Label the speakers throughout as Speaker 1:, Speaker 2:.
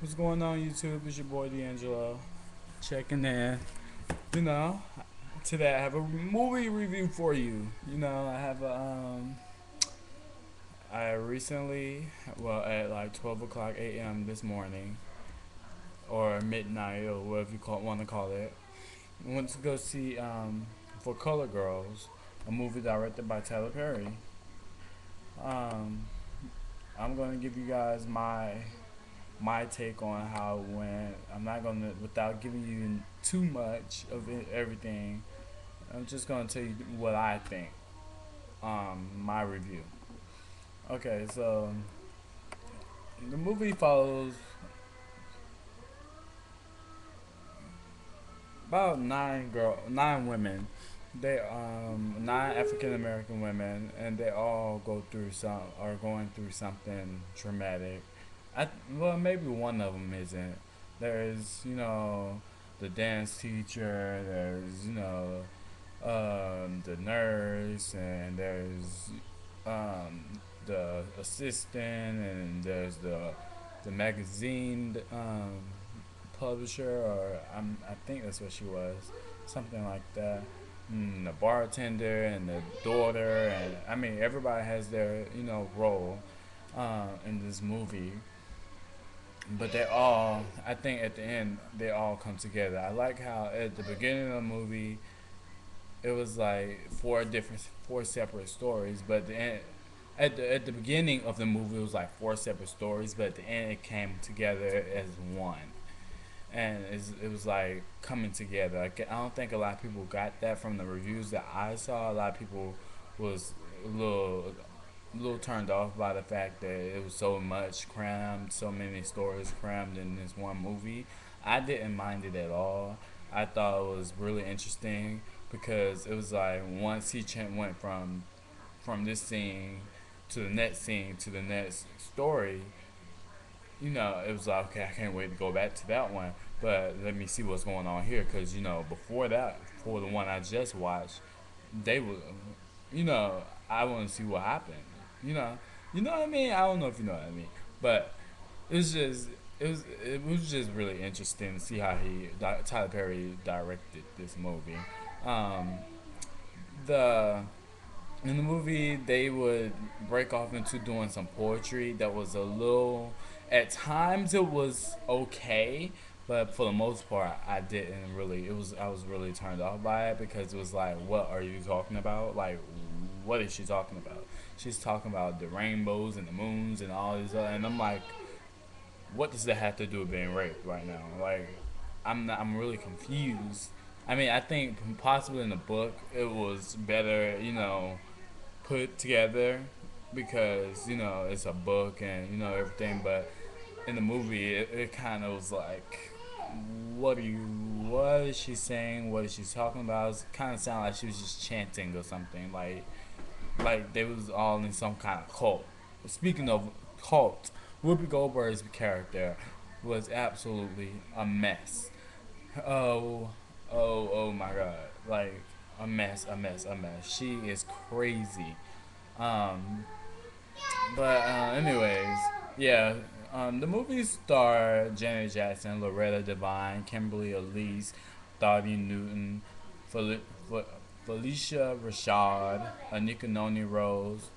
Speaker 1: What's going on, YouTube? It's your boy D'Angelo checking in. You know, today I have a movie review for you. I have I recently, well, at like 12 o'clock a.m. this morning, or midnight, or whatever you want to call it, went to go see For Color Girls, a movie directed by Tyler Perry. Um, I'm gonna give you guys my take on how it went. I'm not gonna, without giving you too much of everything. I'm just gonna tell you what I think. My review. Okay, so the movie follows about nine women. They nine African American women, and they all are going through something traumatic. Well, maybe one of them isn't. There's the dance teacher. There's the nurse, and there's the assistant, and there's the magazine publisher, or I think that's what she was, something like that. The bartender and the daughter, and I mean everybody has their role in this movie, but they all, I think at the end they all come together. I like how at the beginning of the movie it was like four separate stories, but at the beginning of the movie it was like four separate stories, but at the end it came together as one, and it was like coming together. Like, I don't think a lot of people got that from the reviews that I saw. A lot of people was a little turned off by the fact that it was so much crammed, so many stories crammed in this one movie. I didn't mind it at all. I thought it was really interesting because it was like once went from this scene to the next scene to the next story, it was like, okay, I can't wait to go back to that one. But let me see what's going on here, because before that, for the one I just watched, they were, I want to see what happened. You know, you know what I mean. I don't know if you know what I mean, but it's just it was just really interesting to see how Tyler Perry directed this movie. Um, the In the movie they would break off into doing some poetry that was a little, at times it was okay, but for the most part I didn't really, I was really turned off by it, because it was like, what are you talking about? Like, what is she talking about? She's talking about the rainbows and the moons and all this other, and I'm like, what does that have to do with being raped right now? Like, I'm really confused. I mean, I think possibly in the book it was better, put together, because it's a book and everything, but in the movie it kind of was like, what is she saying, what is she talking about? It kind of sounded like she was just chanting or something, like they was all in some kind of cult. Speaking of cult, Whoopi Goldberg's character was absolutely a mess. Oh, oh my God! Like, a mess. She is crazy. Um, but anyways, yeah. The movie star Janet Jackson, Loretta Devine, Kimberly Elise, Dottie Newton, Fel- Fe- Felicia Rashad, Anika Noni Rose,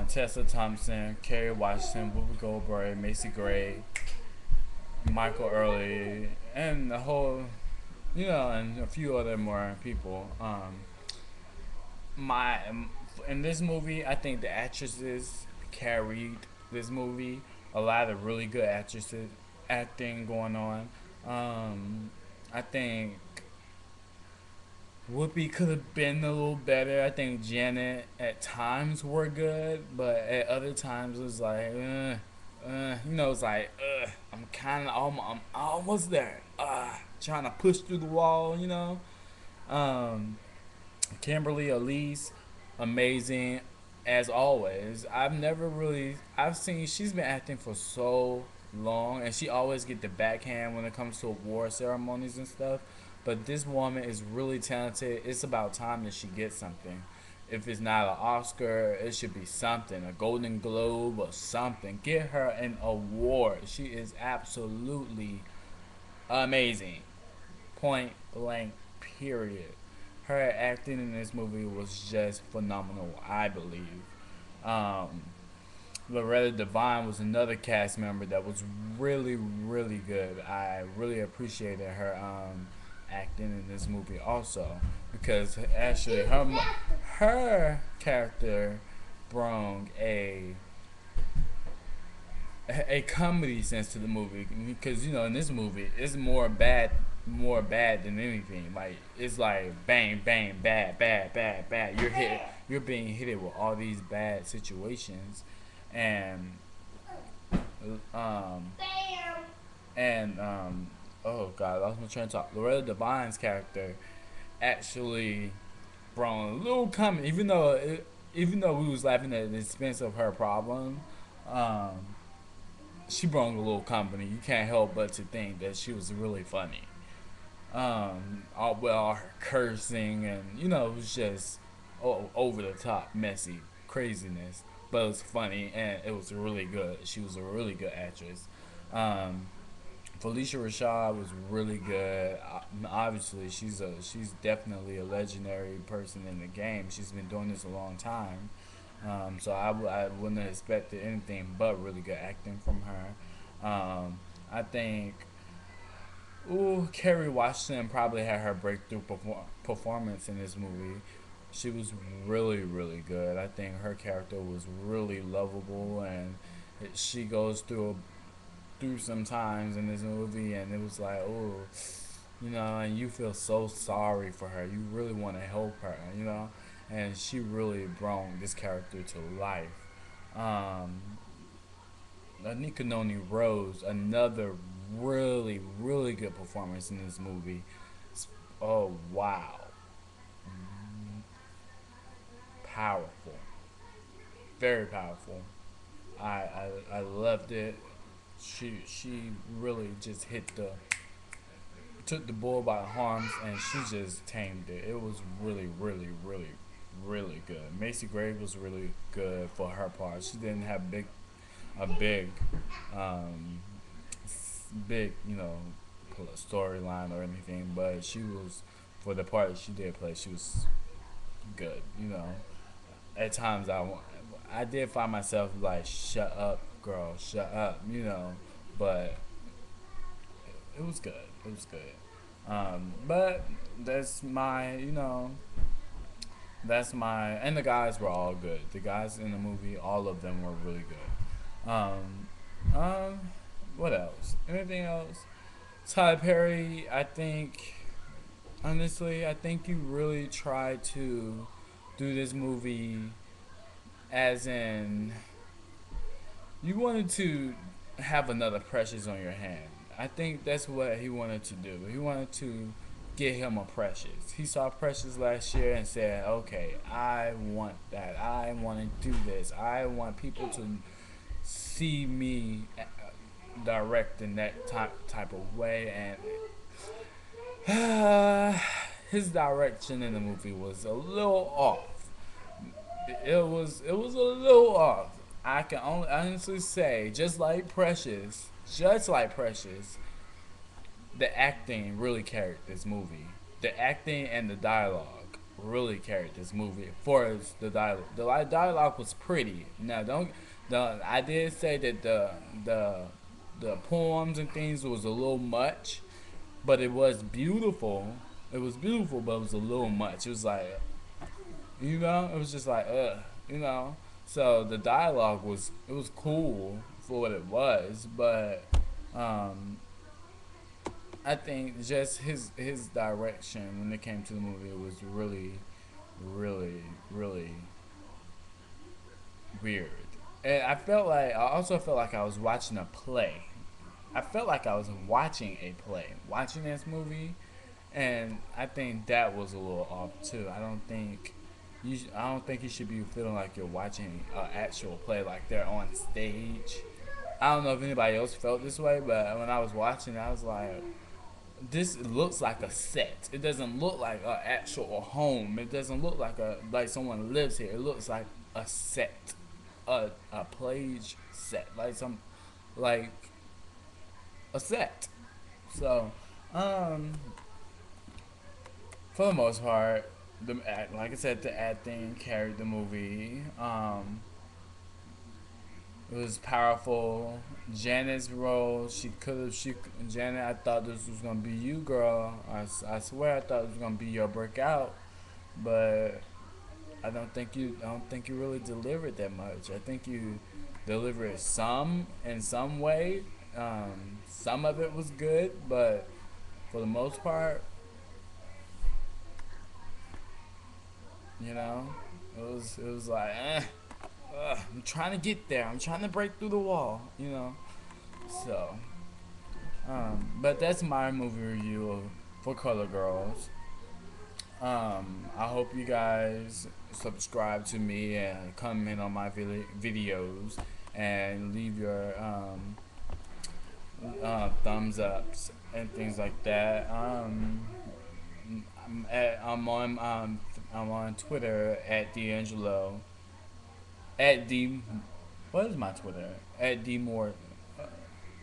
Speaker 1: Tessa Thompson, Kerry Washington, Whoopi Goldberg, Macy Gray, Michael Early, and the whole, and a few other more people. My In this movie, I think the actresses carried this movie. A lot of really good actresses acting going on. I think Whoopi could have been a little better. I think Janet at times were good, but at other times it was like, it's like, I'm almost there. Trying to push through the wall. Um, Kimberly Elise, amazing as always. I've seen she's been acting for so long, and she always get the backhand when it comes to award ceremonies and stuff. But this woman is really talented. It's about time that she gets something. If it's not an Oscar, it should be something, a Golden Globe or something. Get her an award. She is absolutely amazing. Point blank, period. Her acting in this movie was just phenomenal, I believe. Um, Loretta Devine was another cast member that was really, really good. I really appreciated her acting in this movie also because actually her character brought a comedy sense to the movie because you know in this movie it's more bad than anything. Like it's like bang bang bad bad bad bad. You're being hit with all these bad situations, and um and oh god, I lost my train of thought. Loretta Devine's character actually brought a little comedy, even though we was laughing at the expense of her problem. Um, she brought a little company. You can't help but to think that she was really funny. All her cursing and it was just over the top, messy craziness, but it was funny and it was really good. She was a really good actress. Um, Felicia Rashad was really good. Obviously, she's definitely a legendary person in the game. She's been doing this a long time. So I wouldn't have expected anything but really good acting from her. I think, Kerry Washington probably had her breakthrough performance in this movie. She was really, really good. I think her character was really lovable, and she goes through some times in this movie, and it was like, and you feel so sorry for her. You really want to help her, and she really brought this character to life. Um, Anika Noni Rose, another really, really good performance in this movie. Oh wow, powerful, very powerful. I loved it. She really just took the bull by the horns and she just tamed it. It was really, really, really, really good. Macy Gray was really good for her part. She didn't have a um, big, storyline or anything, but she was for the part she did play. She was good. At times I did find myself like, shut up, girl, shut up. But it was good. It was good. But that's my, and the guys were all good. The guys in the movie, all of them were really good. Um, what else? Anything else? Tyler Perry, I think, honestly, I think you really tried to do this movie as in you wanted to have another Precious on your hand. I think that's what he wanted to do. He wanted to get him a Precious. He saw Precious last year and said, "Okay, I want that. I want to do this. I want people to see me direct in that type of way." And his direction in the movie was a little off. It was a little off. I can only honestly say, just like Precious, the acting really carried this movie. The acting and the dialogue really carried this movie. For the dialogue, dialogue was pretty. Now, don't. I did say that the poems and things was a little much, but it was beautiful. It was beautiful, but it was a little much. It was like, it was just like, So the dialogue was cool for what it was, but um, I think just his direction when it came to the movie was really, really, really weird. And I also felt like I was watching a play. I felt like I was watching a play, watching this movie, and I think that was a little off too. I don't think you should be feeling like you're watching an actual play, like they're on stage. I don't know if anybody else felt this way, but when I was watching, I was like, this looks like a set. It doesn't look like an actual home. It doesn't look like someone lives here. It looks like a set, a plage set, like a set. So, um, for the most part, like I said, the acting carried the movie. It was powerful. Janet's role, Janet, I thought this was gonna be you, girl. I swear I thought it was gonna be your breakout, but I don't think you really delivered that much. I think you delivered some in some way. Some of it was good, but for the most part, you know, it was like, I'm trying to get there. I'm trying to break through the wall, you know. So, but that's my movie review for Color Girls. I hope you guys subscribe to me and comment on my videos and leave your thumbs ups and things like that. I'm on Twitter at D'Angelo at D. What is my Twitter? At D More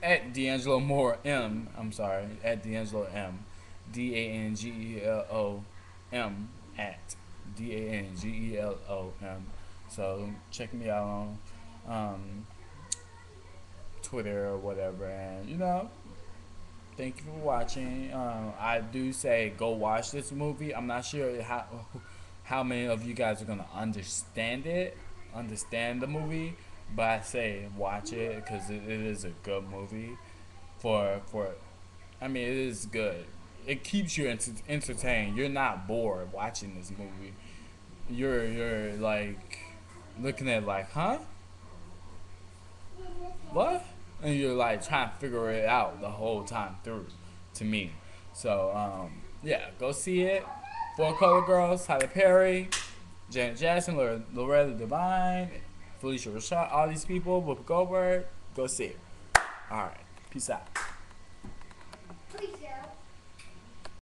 Speaker 1: at D'Angelo Moore M. I'm sorry, at D'Angelo M. DANGELOM at DANGELOM. So check me out on Twitter or whatever, and thank you for watching. I do say go watch this movie. I'm not sure how many of you guys are gonna understand the movie, but I say watch it because it is a good movie. For I mean, it is good. It keeps you entertained. You're not bored watching this movie. You're like looking at like, huh? What? And you're like trying to figure it out the whole time through. To me, so yeah, go see it. Four Color Girls, Tyler Perry, Janet Jackson, Loretta Devine, Felicia Rashad, all these people, Whoopi Goldberg. Go see it. All right, peace out.